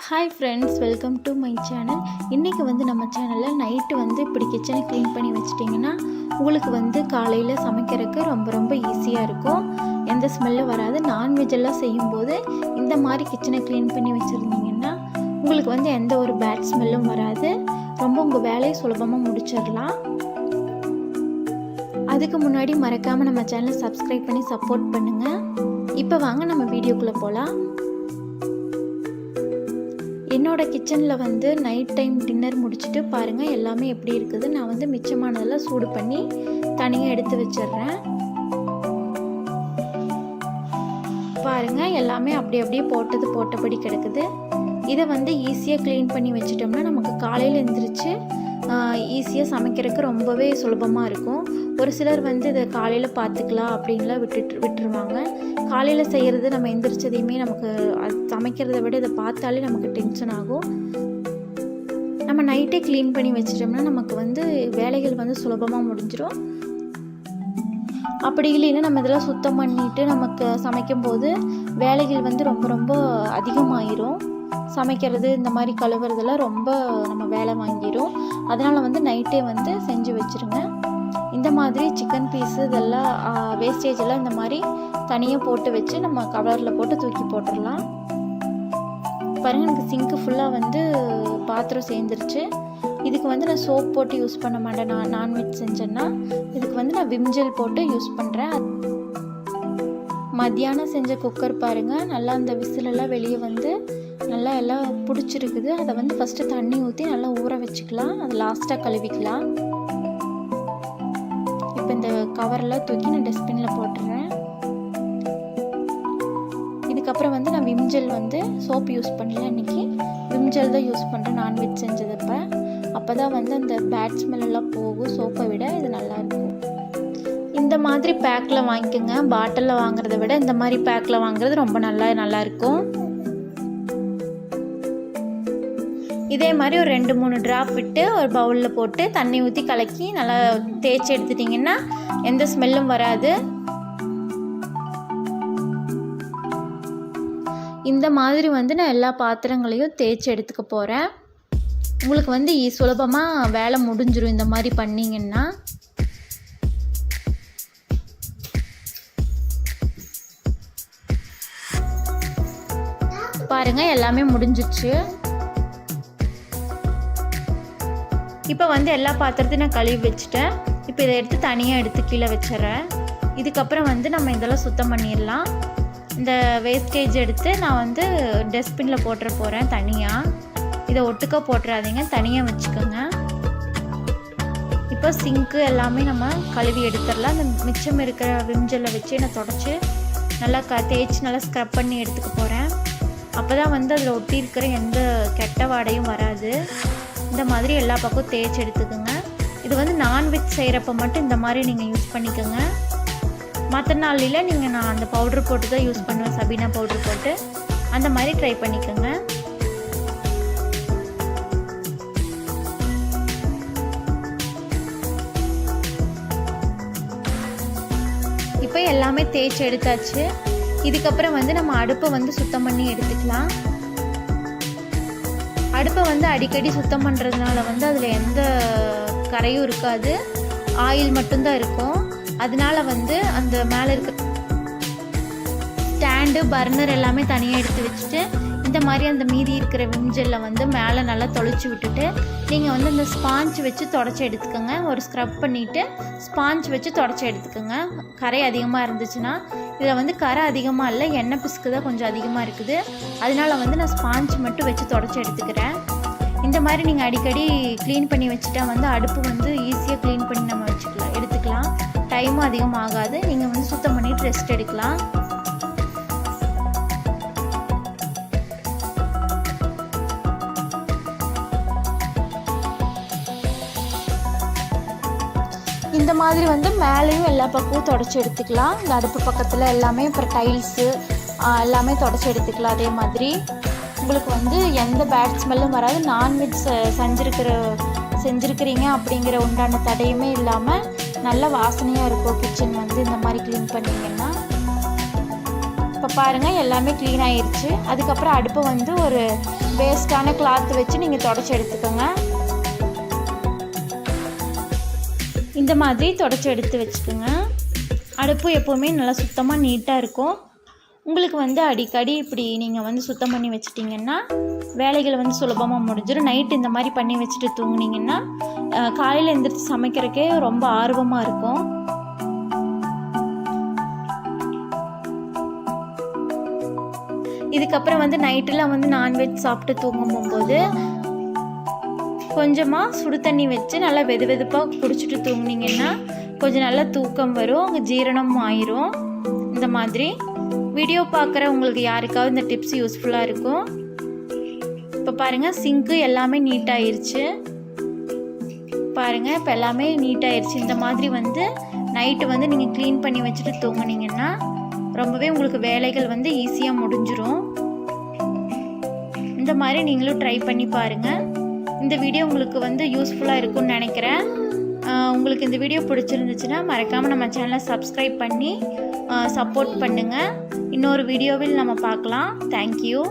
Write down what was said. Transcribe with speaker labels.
Speaker 1: Hi friends, welcome to my channel. இன்றைக்கி நம்ம சேனலில் நைட்டு இப்படி கிச்சனை க்ளீன் பண்ணி வச்சிட்டிங்கன்னா உங்களுக்கு காலையில் சமைக்கிறதுக்கு ரொம்ப ஈஸியாக இருக்கும். எந்த ஸ்மெல்லும் வராது. நான்வெஜ்ஜெல்லாம் செய்யும்போது இந்த மாதிரி கிச்சனை க்ளீன் பண்ணி வச்சுருந்தீங்கன்னா உங்களுக்கு எந்த ஒரு பேட் ஸ்மெல்லும் வராது. ரொம்ப உங்கள் வேலையை சுலபமாக முடிச்சிடலாம். அதுக்கு முன்னாடி மறக்காமல் நம்ம சேனலை சப்ஸ்கிரைப் பண்ணி சப்போர்ட் பண்ணுங்கள். இப்போ வாங்க நம்ம வீடியோக்குள்ளே போகலாம். என்னோடய கிச்சனில் நைட் டைம் டின்னர் முடிச்சுட்டு பாருங்கள் எல்லாமே எப்படி இருக்குது. நான் மிச்சமானதெல்லாம் சூடு பண்ணி தனியாக எடுத்து வச்சிடுறேன். பாருங்கள் எல்லாமே அப்படியே போட்டபடி கிடக்குது. இதை ஈஸியாக க்ளீன் பண்ணி வச்சிட்டோம்னா நமக்கு காலையில் எழுந்திரிச்சு ஈஸியாக சமைக்கிறதுக்கு ரொம்பவே சுலபமாக இருக்கும். ஒரு சிலர் இதை காலையில் பார்த்துக்கலாம் அப்படின்லாம் விட்டுருவாங்க. காலையில் செய்கிறது நம்ம எந்திரிச்சதையுமே நமக்கு சமைக்கிறத விட இதை பார்த்தாலே நமக்கு டென்ஷன் ஆகும். நம்ம நைட்டே க்ளீன் பண்ணி வச்சிட்டோம்னா நமக்கு வேலைகள் சுலபமாக முடிஞ்சிடும். அப்படி இல்லைன்னா நம்ம இதெல்லாம் சுத்தம் பண்ணிவிட்டு நமக்கு சமைக்கும்போது வேலைகள் ரொம்ப அதிகமாகிரும். சமைக்கிறது இந்த மாதிரி கழுவுறதெல்லாம் ரொம்ப நம்ம வேலை வாங்கிடும். அதனால் நைட்டே செஞ்சு வச்சுருங்க. இந்த மாதிரி சிக்கன் பீஸு இதெல்லாம் வேஸ்டேஜ் எல்லாம் இந்த மாதிரி தனியாக போட்டு வச்சு நம்ம கவரில் போட்டு தூக்கி போட்டுடலாம். பாருங்கள் எனக்கு சிங்க்கு ஃபுல்லாக பாத்திரம் சேர்ந்துருச்சு. இதுக்கு நான் சோப் போட்டு யூஸ் பண்ண மாட்டேன். நான் நான்வெஜ் செஞ்சேன்னா இதுக்கு நான் விம் ஜெல் போட்டு யூஸ் பண்ணுறேன். மத்தியானம் செஞ்ச குக்கர் பாருங்கள் நல்லா அந்த விசிலெல்லாம் வெளியே நல்லா எல்லாம் பிடிச்சிருக்குது. அதை ஃபஸ்ட்டு தண்ணி ஊற்றி நல்லா ஊற வச்சுக்கலாம். அதை லாஸ்ட்டாக கழுவிக்கலாம். இப்போ இந்த கவரெல்லாம் தூக்கி நான் டஸ்ட்பினில் போட்டுறேன். இதுக்கப்புறம் நான் விம் ஜெல் சோப் யூஸ் பண்ணல. இன்றைக்கி விம் ஜெல் தான் யூஸ் பண்ணுறேன் நான்வெஜ் செஞ்சதப்போ. அப்போ தான் அந்த பேட் ஸ்மெல்லாம் போகும். சோப்பை விட இது நல்லாயிருக்கும். இந்த மாதிரி பேக்கில் வாங்கிக்கோங்க. பாட்டிலில் வாங்குறத விட இந்த மாதிரி பேக்கில் வாங்குறது ரொம்ப நல்லாயிருக்கும். இதே மாதிரி ஒரு 2-3 ட்ராப் விட்டு ஒரு பவுலில் போட்டு தண்ணி ஊற்றி கலக்கி நல்லா தேய்ச்சி எடுத்துட்டிங்கன்னா எந்த ஸ்மெல்லும் வராது. இந்த மாதிரி நான் எல்லா பாத்திரங்களையும் தேய்ச்சி எடுத்துக்க போகிறேன். உங்களுக்கு சுலபமாக வேலை முடிஞ்சிடும் இந்த மாதிரி பண்ணிங்கன்னா. பாருங்கள் எல்லாமே முடிஞ்சிச்சு. இப்போ எல்லா பாத்திரத்தையும் நான் கழுவி வச்சுட்டேன். இப்போ இதை எடுத்து தனியாக எடுத்து கீழே வச்சிடறேன். இதுக்கப்புறம் நம்ம இதெல்லாம் சுத்தம் பண்ணிடலாம். இந்த வேஸ்டேஜ் எடுத்து நான் டஸ்ட்பினில் போட்டுற போகிறேன் தனியாக. இதை ஒட்டுக்க போட்டுறாதீங்க, தனியாக வச்சுக்கோங்க. இப்போ சிங்க்கு எல்லாமே நம்ம கழுவி எடுத்துடலாம். அந்த மிச்சம் இருக்கிற விம் ஜெல்லை வச்சு நான் தொடச்சி நல்லா தேய்ச்சி நல்லா ஸ்க்ரப் பண்ணி எடுத்துக்க போகிறேன். அப்போ தான் அதில் ஒட்டி இருக்கிற எந்த கெட்ட வாடையும் வராது. இந்த மாதிரி எல்லா பக்கம் தேய்ச்சி எடுத்துக்கோங்க. இது நான்வெஜ் செய்கிறப்ப மட்டும் இந்த மாதிரி நீங்கள் யூஸ் பண்ணிக்கோங்க. மற்ற நாளில் நான் அந்த பவுட்ரு போட்டு தான் யூஸ் பண்ணுவேன். சபீனா பவுட்ரு போட்டு அந்த மாதிரி ட்ரை பண்ணிக்கோங்க. இப்போ எல்லாமே தேய்ச்சி எடுத்தாச்சு. இதுக்கப்புறம் நம்ம அடுப்பை சுத்தம் பண்ணி எடுத்துக்கலாம். அடுப்பை அடிக்கடி சுத்தம் பண்ணுறதுனால அதில் எந்த கரையும் இருக்காது, ஆயில் மட்டும்தான் இருக்கும். அதனால அந்த மேலே இருக்க ஸ்டாண்டு பர்னர் எல்லாமே தனியாக எடுத்து வச்சுட்டு இந்த மாதிரி அந்த மீதி இருக்கிற விம் ஜெல்லை மேலே நல்லா தொளிச்சு விட்டுட்டு நீங்கள் இந்த ஸ்பாஞ்ச் வச்சு தொடச்சி எடுத்துக்கோங்க. ஒரு ஸ்க்ரப் பண்ணிவிட்டு ஸ்பாஞ்ச் வச்சு தொடச்சி எடுத்துக்கோங்க. கரை அதிகமாக இருந்துச்சுன்னா இதில் கரை அதிகமாக இல்லை, எண்ணெய் பிசுக்கு தான் கொஞ்சம் அதிகமாக இருக்குது. அதனால நான் ஸ்பாஞ்ச் மட்டும் வச்சு தொடச்சி எடுத்துக்கிறேன். இந்த மாதிரி நீங்கள் அடிக்கடி க்ளீன் பண்ணி வச்சுட்டா அடுப்பு ஈஸியாக க்ளீன் பண்ணி நம்ம எடுத்துக்கலாம். டைமும் அதிகமாக ஆகாது. நீங்கள் சுத்தம் பண்ணிவிட்டு ரெஸ்ட் எடுக்கலாம். இந்த மாதிரி மேலேயும் எல்லா பக்கமும் தொடச்சி எடுத்துக்கலாம். இந்த அடுப்பு பக்கத்தில் எல்லாமே அப்புறம் டைல்ஸு எல்லாமே தொடச்சி எடுத்துக்கலாம். அதே மாதிரி உங்களுக்கு எந்த பேட் ஸ்மெல்லும் வராது. நான்வெஜ் செஞ்சுருக்கிறீங்க அப்படிங்கிற உண்டான தடையுமே இல்லாமல் நல்ல வாசனையாக இருக்கும் கிச்சன் இந்த மாதிரி க்ளீன் பண்ணிங்கன்னா. இப்போ இப்போ பாருங்கள் எல்லாமே க்ளீன் ஆயிடுச்சு. அதுக்கப்புறம் அடுப்பை வந்து ஒரு வேஸ்ட்டான கிளாத் வச்சு நீங்கள் தொடச்சி எடுத்துக்கோங்க. இந்த மாதிரி தொடச்சி எடுத்து வச்சுக்கோங்க. அடுப்பு எப்போவுமே நல்லா சுத்தமாக நீட்டாக இருக்கும். உங்களுக்கு வந்து அடிக்கடி இப்படி நீங்கள் வந்து சுத்தம் பண்ணி வச்சிட்டிங்கன்னா வேலைகளை வந்து சுலபமாக முடிஞ்சிடும். நைட்டு இந்த மாதிரி பண்ணி வச்சுட்டு தூங்குனீங்கன்னா காலையில் எழுந்திரிச்சு சமைக்கிறதுக்கே ரொம்ப ஆர்வமாக இருக்கும். இதுக்கப்புறம் வந்து நைட்டெலாம் வந்து நான்வெஜ் சாப்பிட்டு தூங்கும் போகும்போது கொஞ்சமாக சுடு தண்ணி வச்சு நல்லா வெது வெதுப்பாக குடிச்சிட்டு தூங்குனீங்கன்னா கொஞ்சம் நல்லா தூக்கம் வரும், உங்கள் ஜீரணம் ஆயிரும். இந்த மாதிரி வீடியோ பார்க்குற உங்களுக்கு யாருக்காவது இந்த டிப்ஸ் யூஸ்ஃபுல்லாக இருக்கும். இப்போ பாருங்கள் சிங்க்கு எல்லாமே நீட்டாகிருச்சு. பாருங்கள் இப்போ எல்லாமே நீட்டாகிருச்சு. இந்த மாதிரி வந்து நைட்டு வந்து நீங்கள் க்ளீன் பண்ணி வச்சுட்டு தூங்குனீங்கன்னா ரொம்பவே உங்களுக்கு வேலைகள் வந்து ஈஸியாக முடிஞ்சிரும். இந்த மாதிரி நீங்களும் ட்ரை பண்ணி பாருங்கள். இந்த வீடியோ உங்களுக்கு வந்து யூஸ்ஃபுல்லாக இருக்கும்னு நினைக்கிறேன். உங்களுக்கு இந்த வீடியோ பிடிச்சிருந்துச்சுன்னா மறக்காமல் நம்ம சேனலை சப்ஸ்கிரைப் பண்ணி சப்போர்ட் பண்ணுங்கள். இன்னொரு வீடியோவில் நம்ம பார்க்கலாம். தேங்க்யூ.